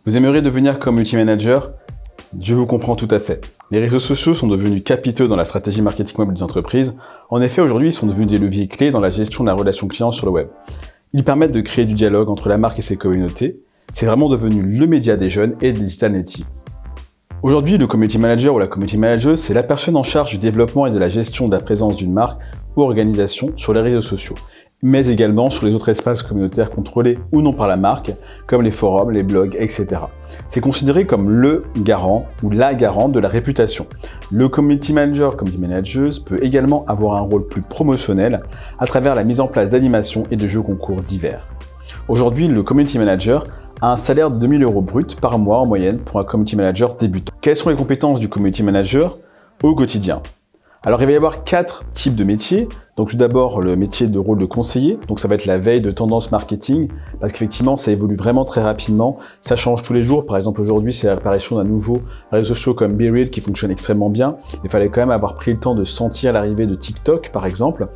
Vous aimeriez devenir community manager? Je vous comprends tout à fait. Les réseaux sociaux sont devenus capitaux dans la stratégie marketing web des entreprises. En effet, aujourd'hui, ils sont devenus des leviers clés dans la gestion de la relation client sur le web. Ils permettent de créer du dialogue entre la marque et ses communautés. C'est vraiment devenu le média des jeunes et des digital natives. Aujourd'hui, le community manager ou la community manager, c'est la personne en charge du développement et de la gestion de la présence d'une marque ou organisation sur les réseaux sociaux, mais également sur les autres espaces communautaires contrôlés ou non par la marque, comme les forums, les blogs, etc. C'est considéré comme le garant ou la garante de la réputation. Le community manager, community manager peut également avoir un rôle plus promotionnel à travers la mise en place d'animations et de jeux concours divers. Aujourd'hui, le community manager a un salaire de 2 000 € brut par mois en moyenne pour un community manager débutant. Quelles sont les compétences du community manager au quotidien? Alors, il va y avoir 4 types de métiers. Donc, tout d'abord, le métier de rôle de conseiller. Donc, ça va être la veille de tendance marketing parce qu'effectivement, ça évolue vraiment très rapidement. Ça change tous les jours. Par exemple, aujourd'hui, c'est l'apparition d'un nouveau réseau social comme BeReal qui fonctionne extrêmement bien. Il fallait quand même avoir pris le temps de sentir l'arrivée de TikTok, par exemple.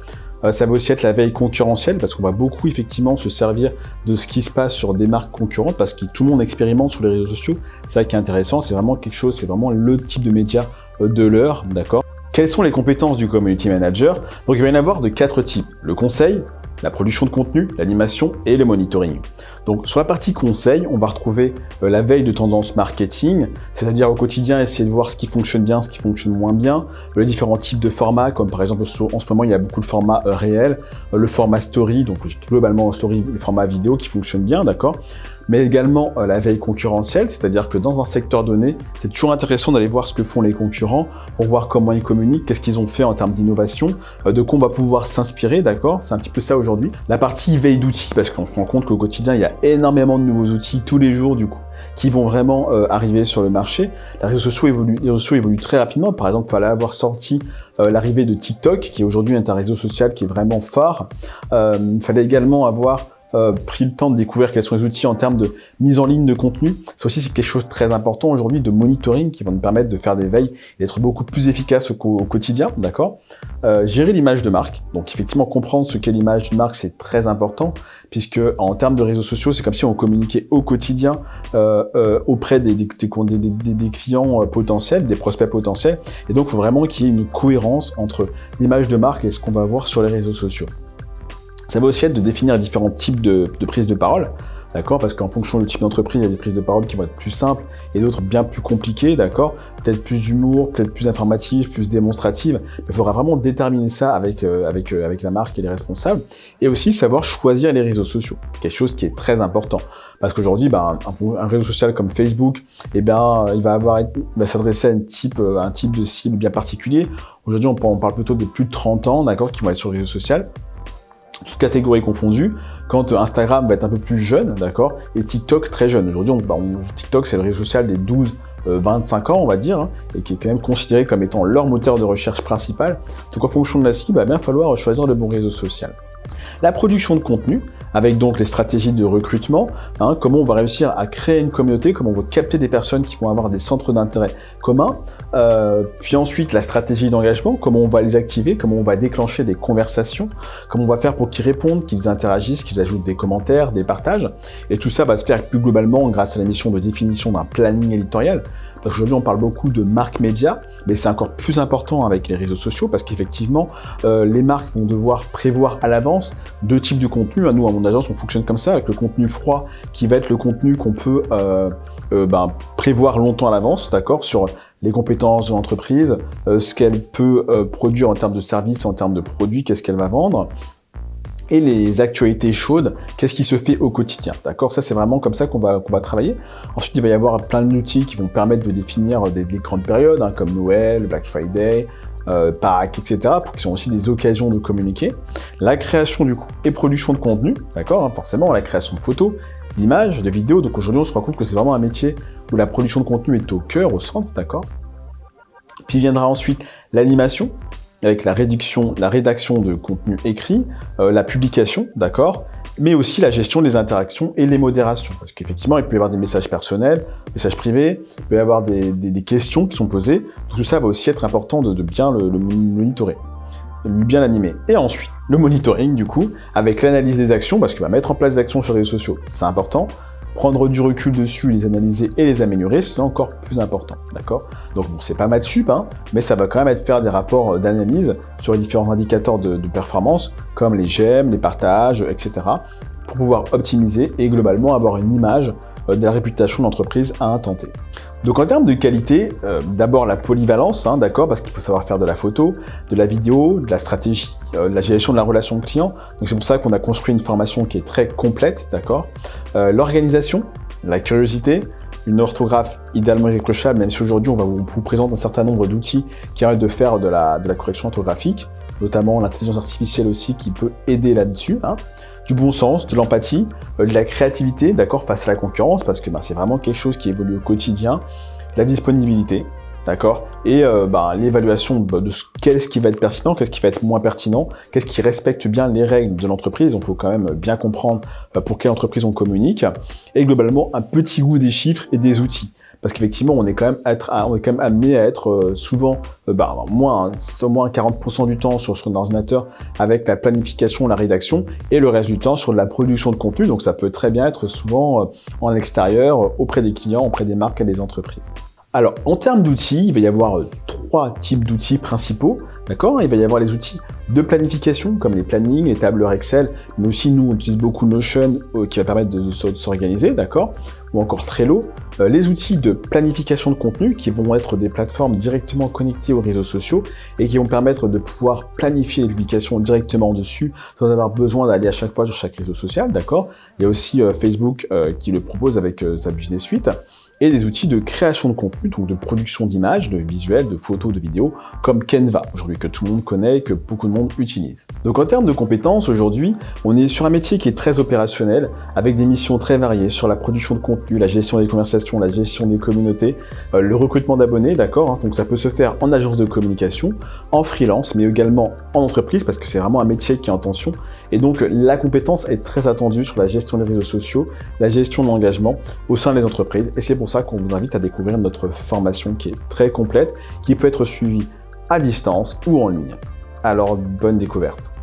Ça va aussi être la veille concurrentielle parce qu'on va beaucoup effectivement se servir de ce qui se passe sur des marques concurrentes parce que tout le monde expérimente sur les réseaux sociaux. C'est ça qui est intéressant, c'est vraiment quelque chose, c'est vraiment le type de média de l'heure, d'accord? Quelles sont les compétences du community manager? Donc il va y en avoir de 4 types. Le conseil, la production de contenu, l'animation et le monitoring. Donc sur la partie conseil, on va retrouver la veille de tendance marketing, c'est-à-dire au quotidien essayer de voir ce qui fonctionne bien, ce qui fonctionne moins bien, les différents types de formats, comme par exemple en ce moment il y a beaucoup de formats réels, le format story, donc globalement story, le format vidéo qui fonctionne bien, d'accord? Mais également la veille concurrentielle, c'est-à-dire que dans un secteur donné, c'est toujours intéressant d'aller voir ce que font les concurrents pour voir comment ils communiquent, qu'est-ce qu'ils ont fait en termes d'innovation, de quoi on va pouvoir s'inspirer, d'accord? C'est un petit peu ça aujourd'hui. La partie veille d'outils, parce qu'on se rend compte qu'au quotidien, il y a énormément de nouveaux outils tous les jours, du coup, qui vont vraiment arriver sur le marché. Les réseaux sociaux évoluent très rapidement. Par exemple, il fallait avoir sorti l'arrivée de TikTok, qui aujourd'hui est un réseau social qui est vraiment phare. Il fallait également avoir pris le temps de découvrir quels sont les outils en termes de mise en ligne de contenu. Ça aussi, c'est quelque chose de très important aujourd'hui, de monitoring qui va nous permettre de faire des veilles et d'être beaucoup plus efficace au quotidien, d'accord? Gérer l'image de marque. Donc, effectivement, comprendre ce qu'est l'image d'une marque, c'est très important puisque en termes de réseaux sociaux, c'est comme si on communiquait au quotidien auprès des clients potentiels, des prospects potentiels. Et donc, il faut vraiment qu'il y ait une cohérence entre l'image de marque et ce qu'on va voir sur les réseaux sociaux. Ça va aussi être de définir différents types de prises de parole, d'accord? Parce qu'en fonction du type d'entreprise, il y a des prises de parole qui vont être plus simples et d'autres bien plus compliquées, d'accord? Peut-être plus d'humour, peut-être plus informative, plus démonstrative. Il faudra vraiment déterminer ça avec la marque et les responsables. Et aussi savoir choisir les réseaux sociaux, quelque chose qui est très important. Parce qu'aujourd'hui, un réseau social comme Facebook, il va s'adresser à un type de cible bien particulier. Aujourd'hui, on parle plutôt de plus de 30 ans, d'accord, qui vont être sur le réseau social. Toutes catégories confondues, quand Instagram va être un peu plus jeune, d'accord, et TikTok très jeune. Aujourd'hui, TikTok, c'est le réseau social des 12-25 ans, on va dire, hein, et qui est quand même considéré comme étant leur moteur de recherche principal. Donc, en fonction de la cible, il va bien falloir choisir le bon réseau social. La production de contenu, avec donc les stratégies de recrutement, hein, comment on va réussir à créer une communauté, comment on va capter des personnes qui vont avoir des centres d'intérêt communs, puis ensuite la stratégie d'engagement, comment on va les activer, comment on va déclencher des conversations, comment on va faire pour qu'ils répondent, qu'ils interagissent, qu'ils ajoutent des commentaires, des partages, et tout ça va se faire plus globalement grâce à la mission de définition d'un planning éditorial, parce qu'aujourd'hui on parle beaucoup de marques médias, mais c'est encore plus important avec les réseaux sociaux, parce qu'effectivement les marques vont devoir prévoir à l'avance 2 types de contenu. Nous, à mon agence, on fonctionne comme ça, avec le contenu froid, qui va être le contenu qu'on peut prévoir longtemps à l'avance, d'accord, sur les compétences de l'entreprise, ce qu'elle peut produire en termes de services, en termes de produits, qu'est-ce qu'elle va vendre, et les actualités chaudes, qu'est-ce qui se fait au quotidien, d'accord? Ça, c'est vraiment comme ça qu'on va travailler. Ensuite, il va y avoir plein d'outils qui vont permettre de définir des grandes périodes, hein, comme Noël, Black Friday, Pâques, etc., pour qu'ils soient aussi des occasions de communiquer. La création du coup et production de contenu, d'accord, hein, forcément, la création de photos, d'images, de vidéos. Donc aujourd'hui, on se rend compte que c'est vraiment un métier où la production de contenu est au cœur, au centre, d'accord? Puis viendra ensuite l'animation, avec la rédaction de contenu écrit, la publication, d'accord, mais aussi la gestion des interactions et les modérations. Parce qu'effectivement, il peut y avoir des messages personnels, des messages privés, il peut y avoir des questions qui sont posées. Tout ça va aussi être important de bien le monitorer, de bien l'animer. Et ensuite, le monitoring, du coup, avec l'analyse des actions, parce que mettre en place des actions sur les réseaux sociaux, c'est important. prendre du recul dessus, les analyser et les améliorer, c'est encore plus important, d'accord? Donc bon, c'est pas Mathsup, hein, mais ça va quand même être faire des rapports d'analyse sur les différents indicateurs de performance, comme les j'aime, les partages, etc., pour pouvoir optimiser et globalement avoir une image de la réputation de l'entreprise à un temps T. Donc en termes de qualité, d'abord la polyvalence, hein, d'accord, parce qu'il faut savoir faire de la photo, de la vidéo, de la stratégie, de la gestion de la relation client. Donc c'est pour ça qu'on a construit une formation qui est très complète, d'accord. L'organisation, la curiosité, une orthographe idéalement irréprochable, même si aujourd'hui on vous présente un certain nombre d'outils qui permettent de faire de la correction orthographique, notamment l'intelligence artificielle aussi qui peut aider là-dessus, hein. Du bon sens, de l'empathie, de la créativité, d'accord, face à la concurrence, parce que c'est vraiment quelque chose qui évolue au quotidien, la disponibilité, d'accord, et l'évaluation de qu'est-ce qui va être pertinent, qu'est-ce qui va être moins pertinent, qu'est-ce qui respecte bien les règles de l'entreprise, donc il faut quand même bien comprendre pour quelle entreprise on communique, et globalement un petit goût des chiffres et des outils. Parce qu'effectivement, on est quand même amené à être souvent, au moins 40% du temps sur son ordinateur avec la planification, la rédaction, et le reste du temps sur de la production de contenu. Donc ça peut très bien être souvent en extérieur, auprès des clients, auprès des marques et des entreprises. Alors, en termes d'outils, il va y avoir 3 types d'outils principaux, d'accord? Il va y avoir les outils de planification, comme les plannings, les tableurs Excel, mais aussi nous, on utilise beaucoup Notion, qui va permettre de s'organiser, d'accord? Ou encore Trello. Les outils de planification de contenu, qui vont être des plateformes directement connectées aux réseaux sociaux, et qui vont permettre de pouvoir planifier les publications directement dessus, sans avoir besoin d'aller à chaque fois sur chaque réseau social, d'accord? Il y a aussi Facebook qui le propose avec sa Business Suite. Et des outils de création de contenu, donc de production d'images, de visuels, de photos, de vidéos, comme Canva, aujourd'hui que tout le monde connaît et que beaucoup de monde utilise. Donc en termes de compétences, aujourd'hui, on est sur un métier qui est très opérationnel, avec des missions très variées sur la production de contenu, la gestion des conversations, la gestion des communautés, le recrutement d'abonnés, d'accord, hein, donc ça peut se faire en agence de communication, en freelance, mais également en entreprise, parce que c'est vraiment un métier qui est en tension, et donc la compétence est très attendue sur la gestion des réseaux sociaux, la gestion de l'engagement au sein des entreprises, et c'est pour ça qu'on vous invite à découvrir notre formation qui est très complète, qui peut être suivie à distance ou en ligne. Alors, bonne découverte.